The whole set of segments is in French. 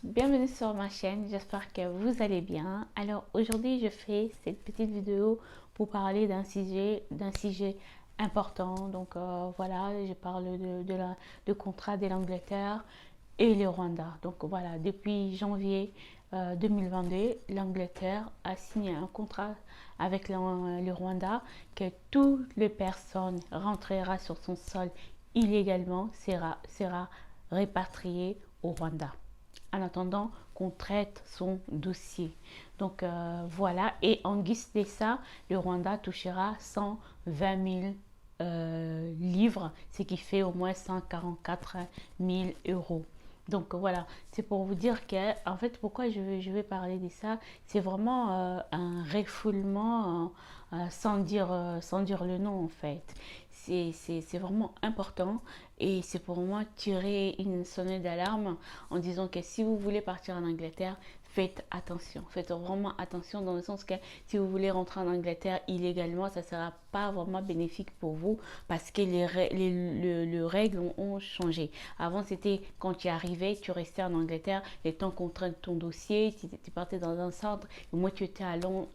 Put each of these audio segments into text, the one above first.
bienvenue sur ma chaîne, j'espère que vous allez bien. Alors aujourd'hui je fais cette petite vidéo pour parler d'un sujet important. Donc voilà, je parle de contrat de l'Angleterre et le Rwanda. Donc voilà, depuis janvier 2022, l'Angleterre a signé un contrat avec le Rwanda que toutes les personnes rentrera sur son sol illégalement sera répatriée au Rwanda en attendant qu'on traite son dossier. Donc voilà, et en guise de ça, le Rwanda touchera 120 000 livres, ce qui fait au moins 144 000 euros. Donc voilà, c'est pour vous dire que, en fait, pourquoi je vais parler de ça, c'est vraiment un refoulement sans dire le nom en fait. C'est vraiment important et c'est pour moi tirer une sonnette d'alarme en disant que si vous voulez partir en Angleterre, faites attention. Faites vraiment attention dans le sens que si vous voulez rentrer en Angleterre illégalement, ça ne sera pas vraiment bénéfique pour vous parce que les règles ont changé. Avant, c'était quand tu arrivais, tu restais en Angleterre, les temps qu'on traite ton dossier, tu partais dans un centre, et moi tu étais en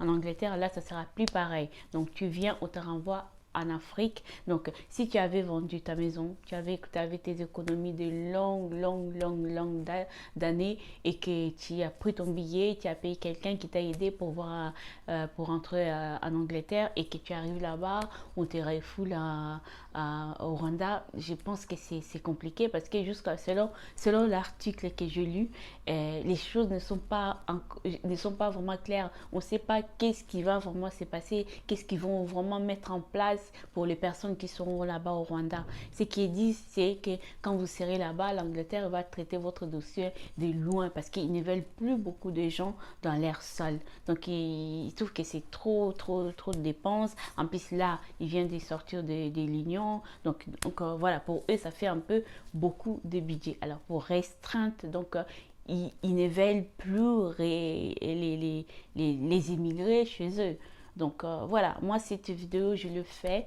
Angleterre, là ça ne sera plus pareil. Donc tu viens, on te renvoie en Afrique. Donc, si tu avais vendu ta maison, tu avais tes économies de longues d'années et que tu as pris ton billet, tu as payé quelqu'un qui t'a aidé pour entrer en Angleterre et que tu arrives là-bas, on te refoule au Rwanda, je pense que c'est compliqué parce que selon l'article que j'ai lu, les choses ne sont pas vraiment claires. On ne sait pas qu'est-ce qui va vraiment se passer, qu'est-ce qu'ils vont vraiment mettre en place pour les personnes qui seront là-bas au Rwanda. Ce qu'ils disent, c'est que quand vous serez là-bas, l'Angleterre va traiter votre dossier de loin parce qu'ils ne veulent plus beaucoup de gens dans l'air sol. Donc, ils trouvent que c'est trop de dépenses. En plus, là, ils viennent de sortir des l'Union. Donc voilà, pour eux, ça fait un peu beaucoup de budget. Alors, pour restreinte, donc, ils ne veulent plus les immigrés chez eux. Donc voilà, moi cette vidéo, je le fais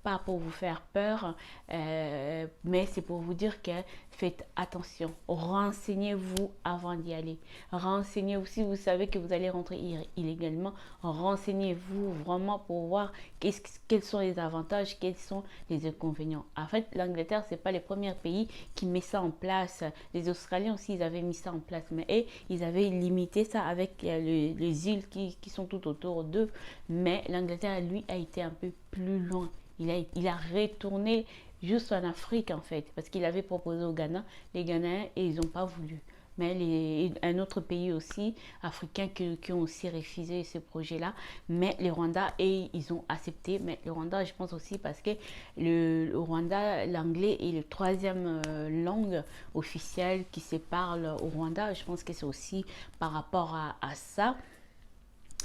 pas pour vous faire peur, mais c'est pour vous dire que faites attention, renseignez-vous avant d'y aller. Renseignez-vous si vous savez que vous allez rentrer illégalement, renseignez-vous vraiment pour voir quels sont les avantages, quels sont les inconvénients. En fait, l'Angleterre, c'est pas le premier pays qui met ça en place. Les Australiens aussi, ils avaient mis ça en place, mais ils avaient limité ça avec les îles qui sont tout autour d'eux. Mais l'Angleterre, lui, a été un peu plus loin. Il a retourné juste en Afrique, en fait, parce qu'il avait proposé au Ghana. Les Ghanéens, et ils n'ont pas voulu. Mais un autre pays aussi, africain, qui ont aussi refusé ce projet-là. Mais les Rwandais, et ils ont accepté. Mais le Rwanda, je pense aussi parce que le Rwanda, l'anglais est le troisième langue officielle qui se parle au Rwanda. Je pense que c'est aussi par rapport à ça.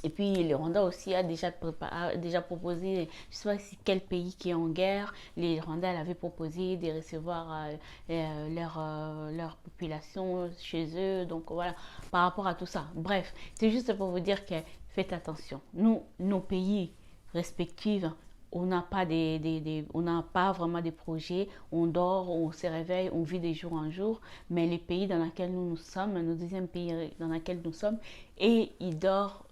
Et puis le Rwanda aussi a déjà proposé, je ne sais pas si quel pays qui est en guerre, les Rwandais avaient proposé de recevoir leur population chez eux. Donc voilà, par rapport à tout ça. Bref, c'est juste pour vous dire que faites attention. Nous, nos pays respectifs, on n'a pas vraiment des projets, on dort, on se réveille, on vit de jour en jour, mais les pays dans lesquels nous sommes, nos deuxième pays dans lesquels nous sommes, et ils dorment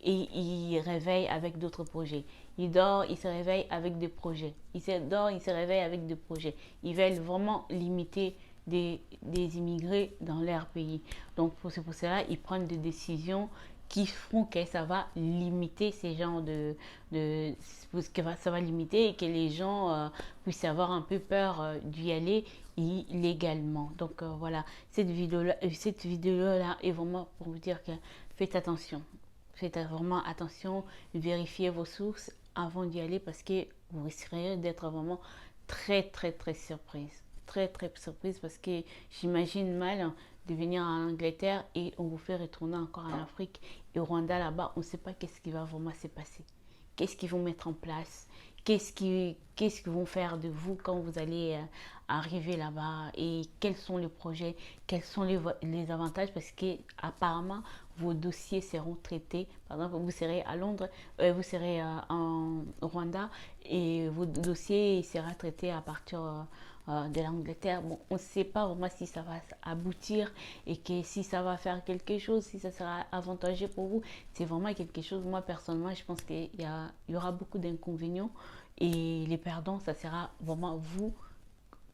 et il réveille avec d'autres projets. Il dort, il se réveille avec des projets. Il se dort, il se réveille avec des projets. Ils veulent vraiment limiter des immigrés dans leur pays. Donc c'est pour cela ils prennent des décisions qui font que ça va limiter ces genres de ça va limiter et que les gens puissent avoir un peu peur d'y aller illégalement. Donc voilà, cette vidéo là est vraiment pour vous dire que faites attention. Faites vraiment attention, vérifiez vos sources avant d'y aller parce que vous risqueriez d'être vraiment très surprise. Très surprise parce que j'imagine mal de venir en Angleterre et on vous fait retourner encore en Afrique et au Rwanda là-bas, on ne sait pas qu'est-ce qui va vraiment se passer. Qu'est-ce qu'ils vont mettre en place, qu'est-ce qu'ils vont faire de vous quand vous allez arriver là-bas et quels sont les projets, quels sont les avantages parce que apparemment vos dossiers seront traités. Par exemple, vous serez à Londres, vous serez en Rwanda et votre dossier sera traité à partir de l'Angleterre. Bon, on ne sait pas vraiment si ça va aboutir et que si ça va faire quelque chose, si ça sera avantageux pour vous. C'est vraiment quelque chose, moi personnellement, je pense qu'il y aura beaucoup d'inconvénients et les perdants, ça sera vraiment vous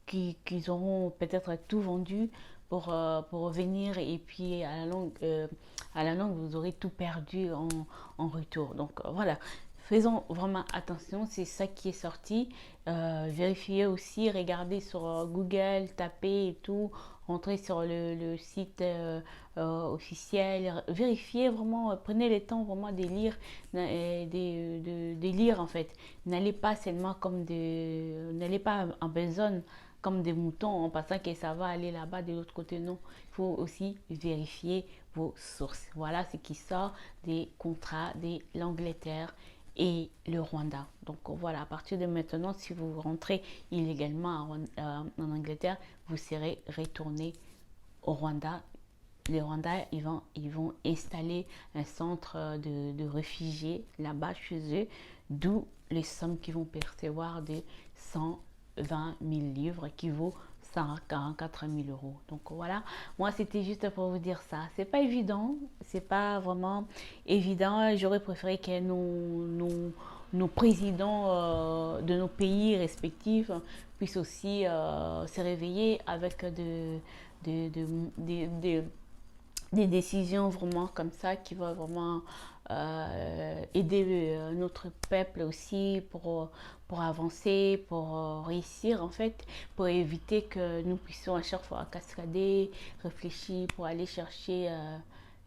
qui auront peut-être tout vendu pour venir et puis à la longue, vous aurez tout perdu en retour. Donc voilà, faisons vraiment attention, c'est ça qui est sorti. Vérifiez aussi, regardez sur Google, tapez et tout, rentrez sur le site officiel, vérifiez vraiment, prenez le temps vraiment de lire, de lire en fait. N'allez pas seulement n'allez pas en besogne comme des moutons en pensant que ça va aller là-bas de l'autre côté. Non, il faut aussi vérifier vos sources. Voilà ce qui sort des contrats de l'Angleterre et le Rwanda. Donc voilà, à partir de maintenant, si vous rentrez illégalement en Angleterre, vous serez retourné au Rwanda. Les Rwandais, ils vont installer un centre de réfugiés là-bas chez eux, d'où les sommes qu'ils vont percevoir de 120 000 livres qui vaut 144 000 euros. Donc voilà, moi c'était juste pour vous dire ça. C'est pas évident, c'est pas vraiment évident. J'aurais préféré que nos présidents de nos pays respectifs puissent aussi se réveiller avec de, de, de des décisions vraiment comme ça qui vont vraiment aider notre peuple aussi pour avancer, pour réussir en fait, pour éviter que nous puissions à chaque fois cascader, réfléchir pour aller chercher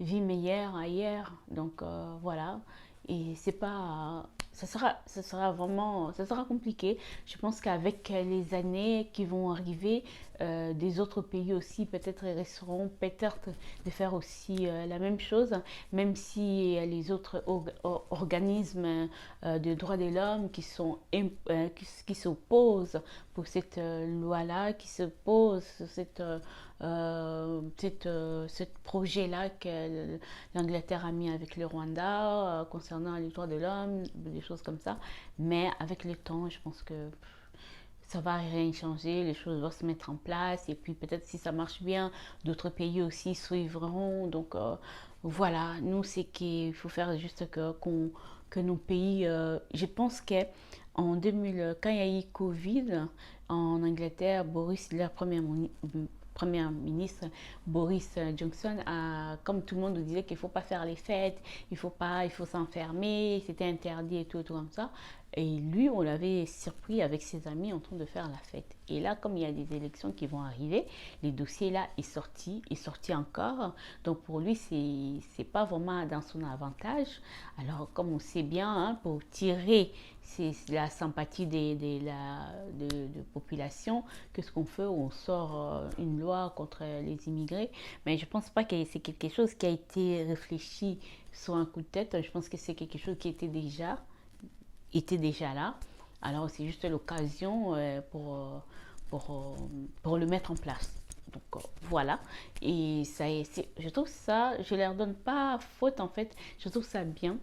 vie meilleure ailleurs. Donc voilà, et c'est pas ça sera vraiment ça sera compliqué. Je pense qu'avec les années qui vont arriver, des autres pays aussi peut-être essaieront peut-être de faire aussi la même chose, même si les autres organismes de droits de l'homme qui s'opposent pour cette loi-là, qui s'opposent sur ce projet-là que l'Angleterre a mis avec le Rwanda concernant les droits de l'homme, des choses comme ça. Mais avec le temps, je pense que ça va rien changer, les choses vont se mettre en place et puis peut-être si ça marche bien, d'autres pays aussi suivront. Donc voilà, nous c'est qu'il faut faire juste que nos pays, je pense que en 2000, quand il y a eu Covid en Angleterre, leur premier ministre Boris Johnson comme tout le monde nous disait qu'il ne faut pas faire les fêtes, il faut s'enfermer, c'était interdit et tout comme ça. Et lui, on l'avait surpris avec ses amis en train de faire la fête. Et là, comme il y a des élections qui vont arriver, les dossiers là est sorti encore. Donc pour lui, c'est pas vraiment dans son avantage. Alors comme on sait bien, hein, pour tirer la sympathie de population, qu'est-ce qu'on fait? On sort une loi contre les immigrés. Mais je pense pas que c'est quelque chose qui a été réfléchi sur un coup de tête. Je pense que c'est quelque chose qui était déjà là. Alors c'est juste l'occasion pour le mettre en place. Donc voilà. Et ça, je trouve ça, je leur donne pas faute en fait. Je trouve ça bien.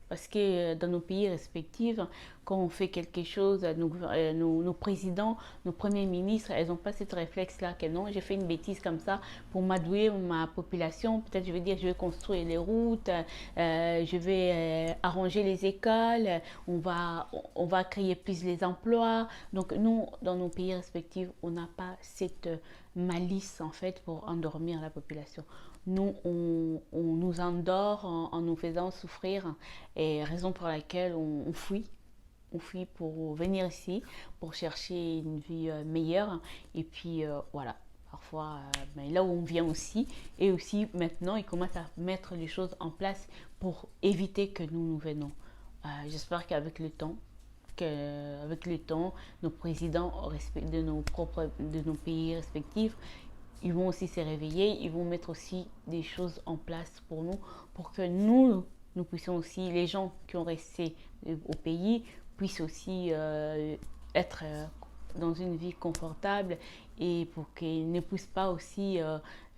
Parce que dans nos pays respectifs, quand on fait quelque chose, nos présidents, nos premiers ministres, elles n'ont pas cette réflexe-là que non, j'ai fait une bêtise comme ça pour m'adouer ma population. Peut-être je vais dire, je vais construire les routes, je vais arranger les écoles, on va créer plus les emplois. Donc nous, dans nos pays respectifs, on n'a pas cette malice en fait pour endormir la population. Nous, on nous endort en nous faisant souffrir et raison pour laquelle on fuit. On fuit pour venir ici, pour chercher une vie meilleure. Et puis voilà, parfois, ben, là où on vient aussi, et aussi maintenant, ils commencent à mettre les choses en place pour éviter que nous venons. J'espère qu'avec le temps, nos présidents de nos pays respectifs, ils vont aussi se réveiller, ils vont mettre aussi des choses en place pour nous, pour que nous puissions aussi, les gens qui ont resté au pays, puissent aussi être dans une vie confortable et pour qu'ils ne puissent pas aussi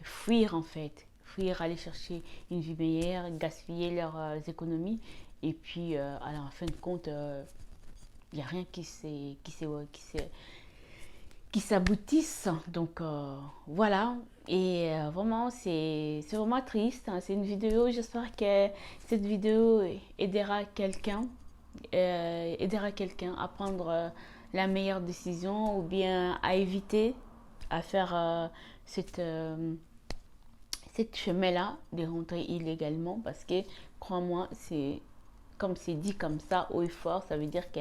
fuir en fait, fuir, aller chercher une vie meilleure, gaspiller leurs économies et puis à la fin de compte, il n'y a rien qui s'est qui s'aboutissent. Donc voilà. Et vraiment, c'est vraiment triste, hein. C'est une vidéo, j'espère que cette vidéo aidera quelqu'un à prendre la meilleure décision ou bien à éviter à faire cette chemin-là de rentrer illégalement parce que, crois-moi, c'est comme c'est dit comme ça, haut et fort, ça veut dire que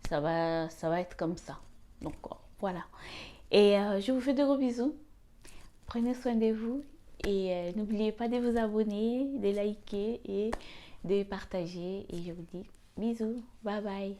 ça va être comme ça. Donc voilà. Et je vous fais de gros bisous. Prenez soin de vous et n'oubliez pas de vous abonner, de liker et de partager. Et je vous dis bisous. Bye bye.